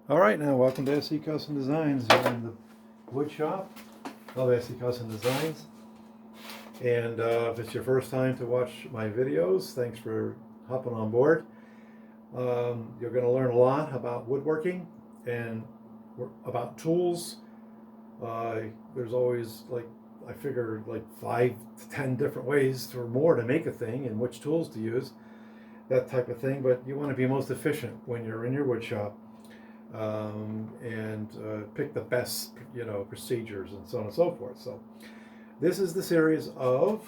All right, now welcome to SC Custom Designs. We're in the wood shop of SC Custom Designs. And if it's your first time to watch my videos, thanks for hopping on board. You're going to learn a lot about woodworking and about tools. There's always, I figure, 5 to 10 different ways or more to make a thing and which tools to use, that type of thing. But you want to be most efficient when you're in your wood shop. And pick the best, procedures and so on and so forth. So this is the series of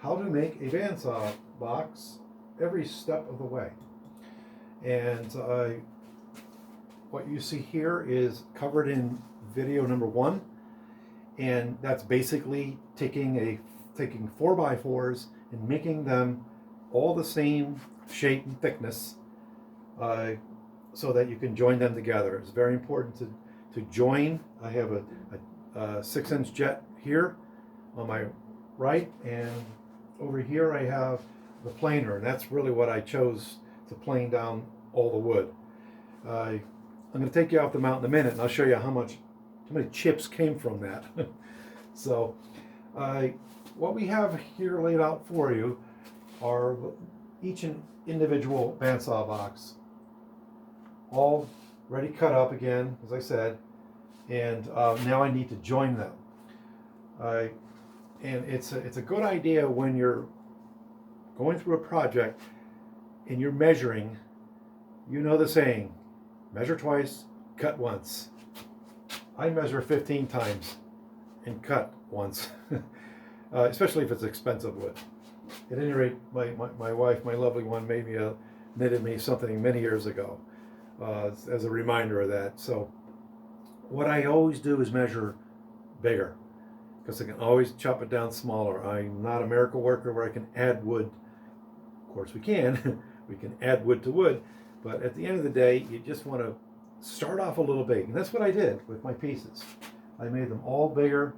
how to make a bandsaw box every step of the way. And what you see here is covered in video number 1, and that's basically taking 4x4s and making them all the same shape and thickness. So that you can join them together. It's very important to join. I have a 6-inch jet here on my right, and over here I have the planer, and that's really what I chose to plane down all the wood. I'm going to take you off the mount in a minute, and I'll show you how many chips came from that. So what we have here laid out for you are each individual bandsaw box, all ready cut up again, as I said, and now I need to join them. And it's a good idea when you're going through a project and you're measuring. You know the saying, measure twice, cut once. I measure 15 times and cut once, especially if it's expensive wood. At any rate, my wife, my lovely one, knitted me something many years ago. As a reminder of that. So what I always do is measure bigger, because I can always chop it down smaller. I'm not a miracle worker where I can add wood. Of course we can. We can add wood to wood, but at the end of the day, you just want to start off a little big, and that's what I did with my pieces. I made them all bigger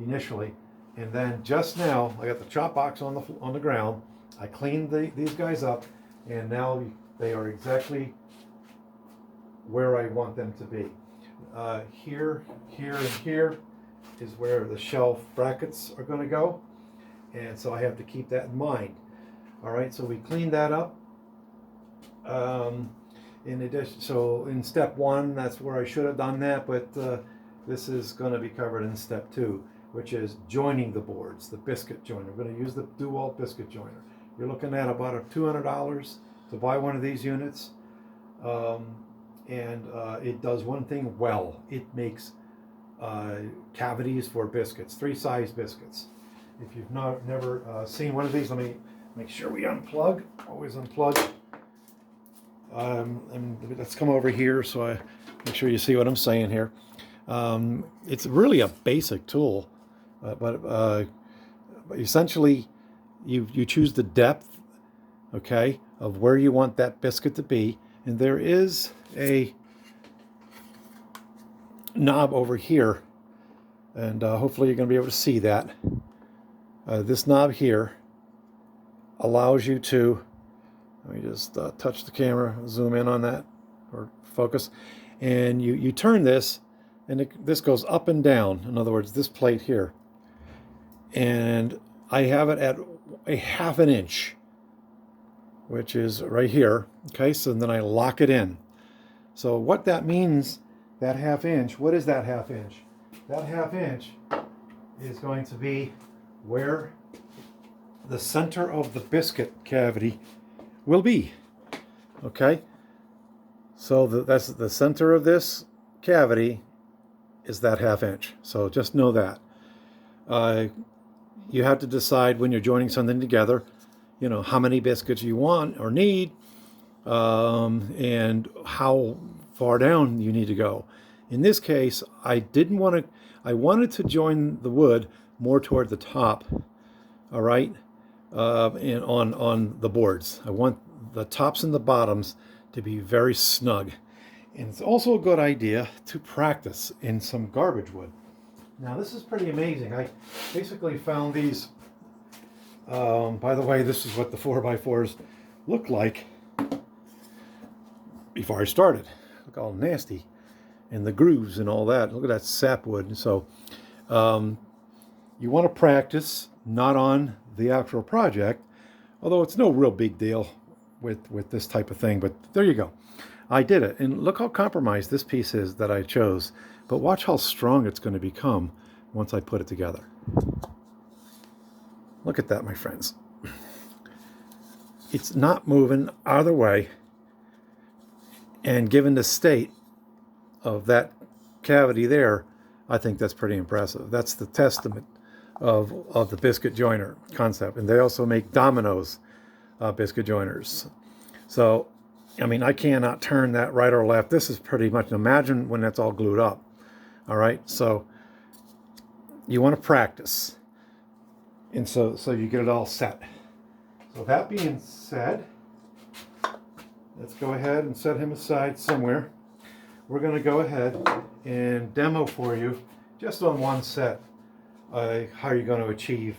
initially, and then just now I got the chop box on the ground. I cleaned these guys up, and now they are exactly where I want them to be. Here, and here is where the shelf brackets are going to go, and so I have to keep that in mind. All right, so we cleaned that up. In addition, so in step 1, that's where I should have done that, but this is going to be covered in step 2, which is joining the boards, the biscuit joiner. We're going to use the DeWalt biscuit joiner. You're looking at about $200 to buy one of these units. And it does one thing well. It makes cavities for biscuits, 3-size biscuits. If you've never seen one of these, let me make sure we unplug. Always unplug. And let's come over here so I make sure you see what I'm saying here. It's really a basic tool, but essentially you choose the depth, okay, of where you want that biscuit to be. And there is a knob over here, and hopefully you're going to be able to see that. This knob here allows you to, let me just touch the camera, zoom in on that, or focus, and you turn this, and this goes up and down. In other words, this plate here, and I have it at a 1/2 inch, which is right here. Okay, so then I lock it in. So what that means, that 1/2 inch, what is that 1/2 inch? That 1/2 inch is going to be where the center of the biscuit cavity will be. Okay, so that's the center of this cavity is that 1/2 inch. So just know that. You have to decide when you're joining something together, how many biscuits you want or need, and how far down you need to go. In this case, I wanted to join the wood more toward the top, all right, and on the boards. I want the tops and the bottoms to be very snug. And it's also a good idea to practice in some garbage wood. Now this is pretty amazing. I basically found these, by the way, this is what the 4x4s looked like before I started. look all nasty, and the grooves and all that. Look at that sapwood. So you want to practice, not on the actual project, although it's no real big deal with this type of thing. But there you go. I did it, and look how compromised this piece is that I chose. But watch how strong it's going to become once I put it together. Look at that, my friends. It's not moving either way, and given the state of that cavity there, I think that's pretty impressive. That's the testament of the biscuit joiner concept. And they also make Domino's biscuit joiners. So, I mean, I cannot turn that right or left. This is pretty much, imagine when that's all glued up. All right, so you want to practice. And so you get it all set. So that being said, let's go ahead and set him aside somewhere. We're going to go ahead and demo for you, just on one set, how you're going to achieve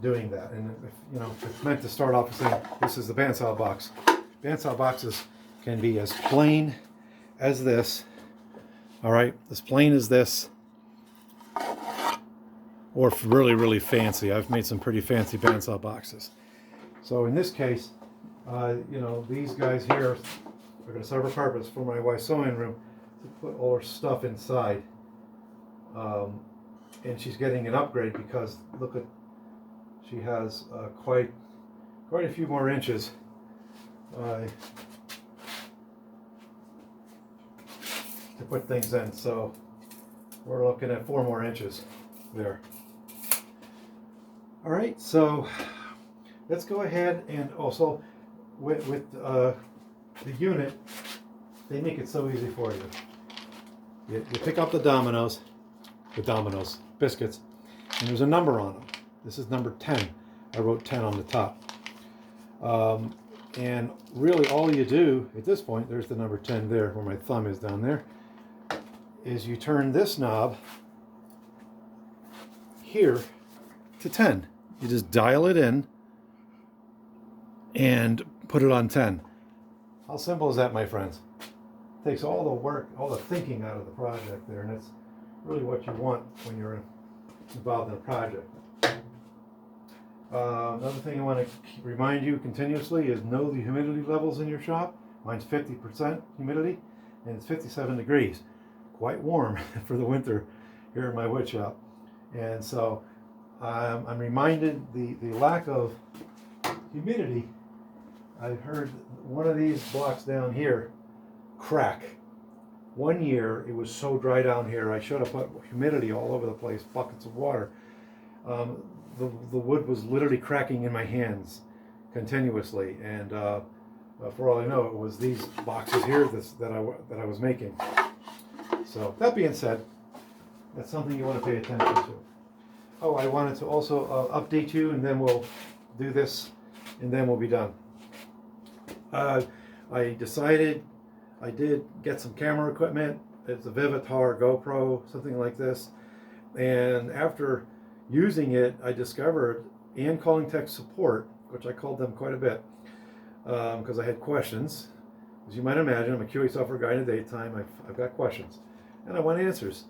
doing that. And if, you know, if it's meant to start off with saying, this is the bandsaw box. Bandsaw boxes can be as plain as this, all right, as plain as this, or really, really fancy. I've made some pretty fancy bandsaw boxes. So in this case, you know, these guys here are going to serve a purpose for my wife's sewing room to put all her stuff inside. And she's getting an upgrade because look at, she has quite a few more inches to put things in. So we're looking at 4 more inches there. All right, so let's go ahead and also with the unit, they make it so easy for you. You pick up the Domino's biscuits, and there's a number on them. This is number 10. I wrote 10 on the top. And really all you do at this point, there's the number 10 there where my thumb is down there, is you turn this knob here to 10. You just dial it in and put it on 10. How simple is that, my friends? It takes all the work, all the thinking out of the project there, and it's really what you want when you're involved in a project. Another thing I want to remind you continuously is know the humidity levels in your shop. Mine's 50% humidity, and it's 57 degrees. Quite warm for the winter here in my wood shop. And so I'm reminded the lack of humidity. I've heard one of these blocks down here crack. One year it was so dry down here, I should have put humidity all over the place, buckets of water. The wood was literally cracking in my hands continuously, and for all I know, it was these boxes here that I was making. So that being said, that's something you want to pay attention to. Oh, I wanted to also update you, and then we'll do this, and then we'll be done. I decided I did get some camera equipment. It's a Vivitar GoPro, something like this. And after using it, I discovered, and calling tech support, which I called them quite a bit, because I had questions. As you might imagine, I'm a QA software guy in the daytime. I've got questions, and I want answers.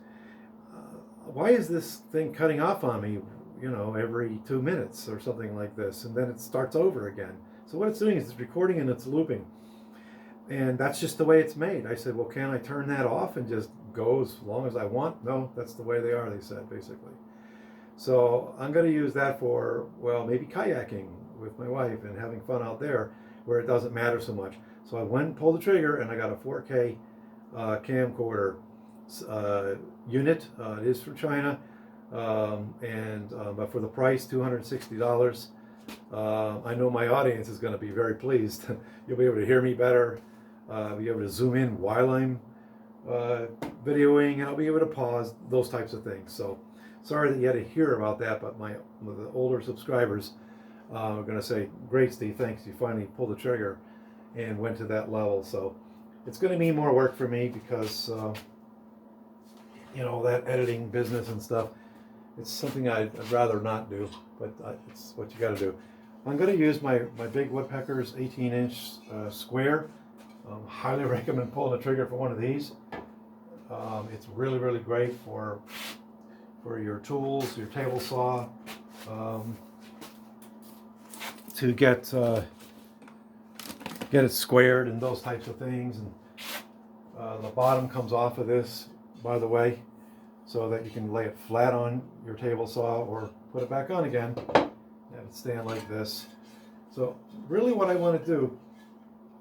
Why is this thing cutting off on me, you know, every 2 minutes or something like this, and then it starts over again? So what it's doing is it's recording and it's looping, and that's just the way it's made. I said, well, can I turn that off and just go as long as I want? No, that's the way they are, they said, basically. So I'm going to use that for, well, maybe kayaking with my wife and having fun out there where it doesn't matter so much. So I went and pulled the trigger, and I got a 4K camcorder unit. It is from China, but for the price, $260. I know my audience is going to be very pleased. You'll be able to hear me better, be able to zoom in while I'm videoing, and I'll be able to pause, those types of things. So sorry that you had to hear about that, but the older subscribers are going to say, great, Steve, thanks, you finally pulled the trigger and went to that level. So it's going to mean more work for me because you know, that editing business and stuff, it's something I'd rather not do, but it's what you got to do. I'm going to use my big woodpecker's 18-inch square Highly recommend pulling the trigger for one of these. It's really, really great for your tools, your table saw, to get it squared and those types of things. And the bottom comes off of this, by the way, so that you can lay it flat on your table saw or put it back on again, have it stand like this. So really what I want to do,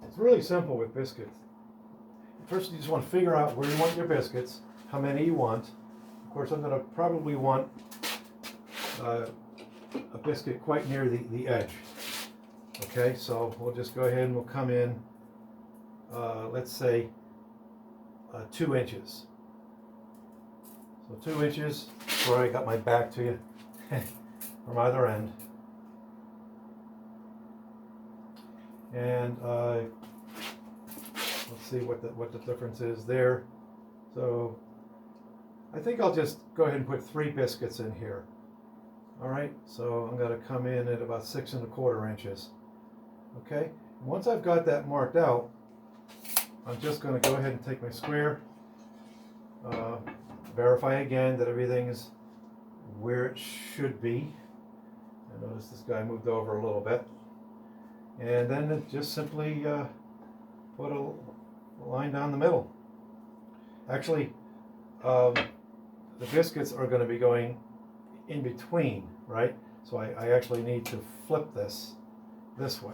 it's really simple with biscuits. First, you just want to figure out where you want your biscuits, how many you want. Of course, I'm going to probably want a biscuit quite near the edge. Okay, so we'll just go ahead and we'll come in, let's say 2 inches. So 2 inches, where I got my back to you from either end. And let's see what the difference is there. So I think I'll just go ahead and put 3 biscuits in here. All right, so I'm going to come in at about 6 1/4 inches. Okay, once I've got that marked out, I'm just going to go ahead and take my square, verify again that everything is where it should be. I notice this guy moved over a little bit. And then just simply put a line down the middle. Actually, the biscuits are going to be going in between, right? So I actually need to flip this way.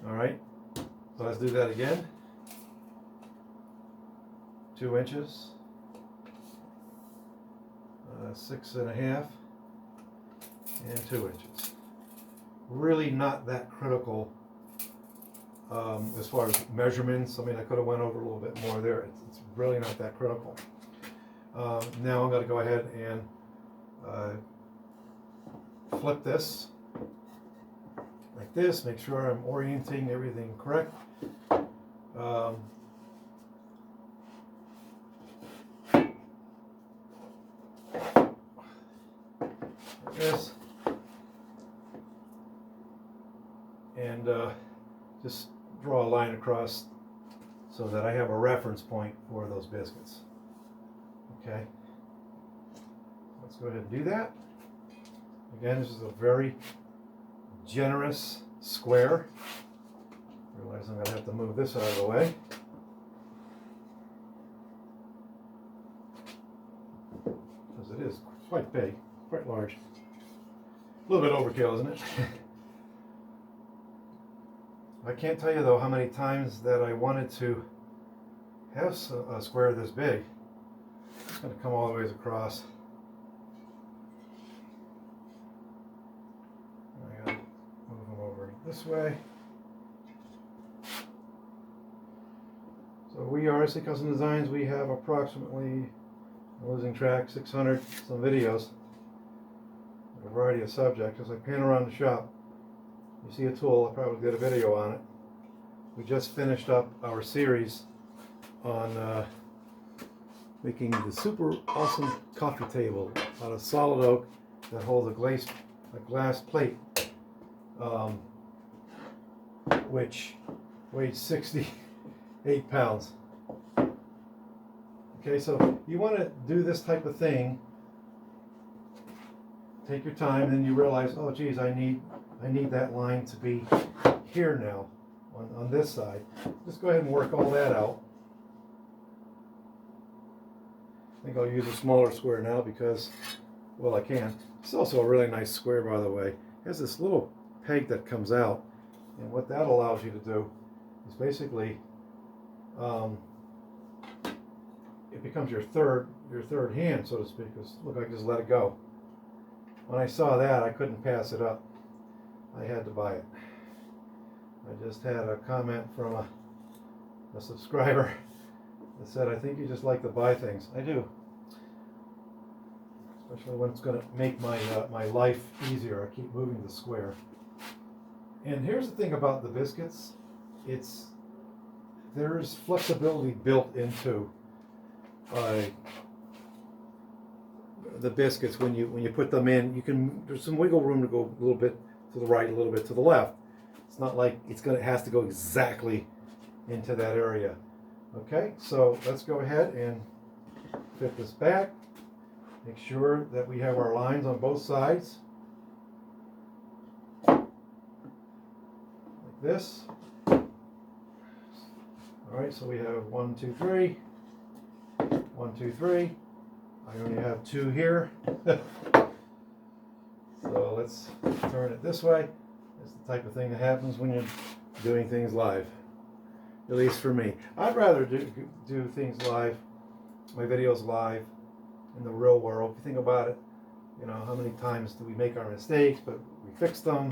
All right, so let's do that again. 2 inches, 6 1/2, and 2 inches. Really not that critical as far as measurements. I mean, I could have went over a little bit more there. It's really not that critical. Now I'm going to go ahead and flip this like this. Make sure I'm orienting everything correct. Like this. And just draw a line across so that I have a reference point for those biscuits. Okay, let's go ahead and do that. Again, this is a very generous square. Realize I'm going to have to move this out of the way. Because it is quite big, quite large. A little bit overkill, isn't it? I can't tell you though how many times that I wanted to have a square this big. It's going to come all the ways across. I got to move them over this way. So we are SC Custom Designs. We have approximately, I'm losing track, 600 some videos, a variety of subjects. As I pan around the shop, you see a tool, I probably did a video on it. We just finished up our series on making the super awesome coffee table out of solid oak that holds a glass plate, which weighs 68 pounds. Okay, so you want to do this type of thing, take your time, and then you realize, oh geez, I need that line to be here now on this side. Just go ahead and work all that out. I think I'll use a smaller square now because, well, I can. It's also a really nice square, by the way. It has this little peg that comes out, and what that allows you to do is basically it becomes your third hand, so to speak. Because look, I just let it go. When I saw that, I couldn't pass it up. I had to buy it. I just had a comment from a subscriber that said, I think you just like to buy things. I do. Especially when it's going to make my life easier. I keep moving the square. And here's the thing about the biscuits. There's flexibility built into the biscuits. When you put them in, there's some wiggle room to go a little bit to the right, a little bit to the left. It's not like it has to go exactly into that area. Okay, so let's go ahead and fit this back. Make sure that we have our lines on both sides. Like this. All right, so we have 1, 2, 3. 1, 2, 3. I only have 2 here. So let's turn it this way. It's the type of thing that happens when you're doing things live. At least for me. I'd rather do things live, my videos live, in the real world. If you think about it, you know, how many times do we make our mistakes, but we fix them,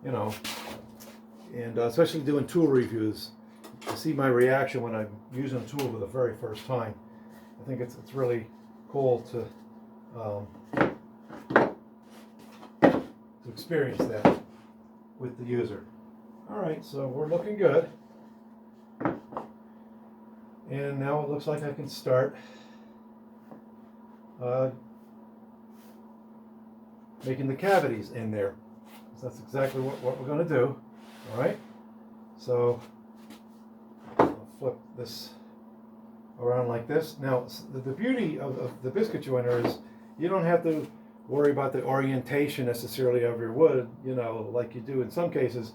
you know. And especially doing tool reviews, to see my reaction when I'm using a tool for the very first time. I think it's really cool to experience that with the user. All right, so we're looking good. And now it looks like I can start making the cavities in there. So that's exactly what we're going to do. All right, so I'll flip this around like this. Now, the beauty of the biscuit joiner is you don't have to worry about the orientation necessarily of your wood, you know, like you do in some cases,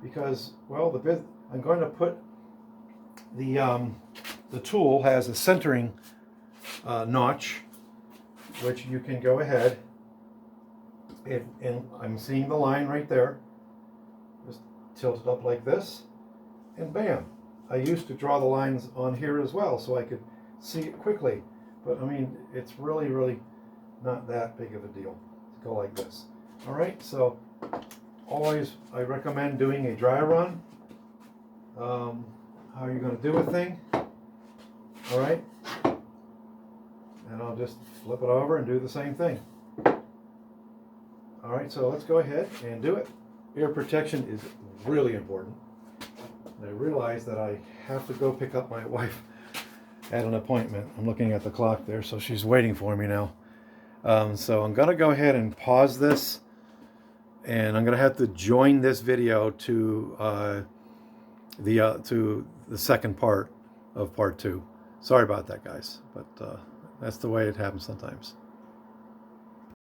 because, well, I'm going to put the tool has a centering notch, which you can go ahead and I'm seeing the line right there. Just tilt it up like this, and bam. I used to draw the lines on here as well so I could see it quickly, but I mean, it's really not that big of a deal to go like this. All right, so always I recommend doing a dry run. How are you going to do a thing? All right, and I'll just flip it over and do the same thing. All right, so let's go ahead and do it. Ear protection is really important. I realize that I have to go pick up my wife at an appointment. I'm looking at the clock there, so she's waiting for me now. So I'm going to go ahead and pause this, and I'm going to have to join this video to the second part of part 2. Sorry about that, guys, but that's the way it happens sometimes.